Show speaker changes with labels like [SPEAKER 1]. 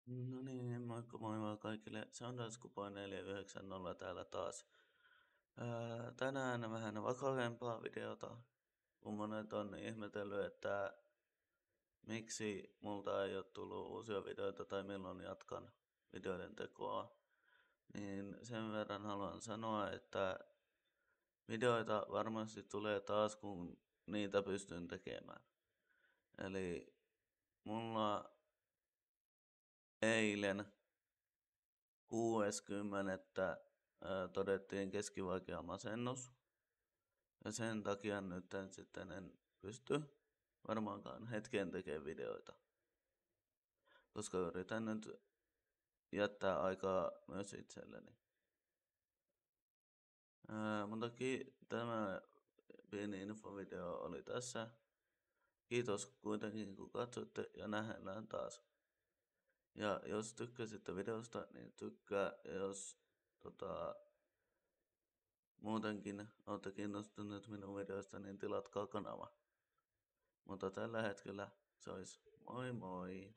[SPEAKER 1] No niin, moikka moi vaan kaikille. Se on Daskupoin 490 täällä taas. Tänään vähän vakavempaa videota, kun monet on ihmetellyt, että miksi multa ei ole tullut uusia videoita tai milloin jatkan videoiden tekoa. Niin sen verran haluan sanoa, että videoita varmasti tulee taas, kun niitä pystyn tekemään. Eli mulla eilen 6.10. todettiin keskivaikea masennus. Ja sen takia nyt sitten en pysty varmaankaan hetkeen tekemään videoita. Koska yritän nyt jättää aikaa myös itselleni. Mutta tämä pieni infovideo oli tässä. Kiitos kuitenkin kun katsoitte ja nähdään taas. Ja jos tykkäsitte videosta, niin tykkää. Ja jos muutenkin olette kiinnostuneet minun videoista, niin tilatkaa kanava. Mutta tällä hetkellä se olisi moi moi!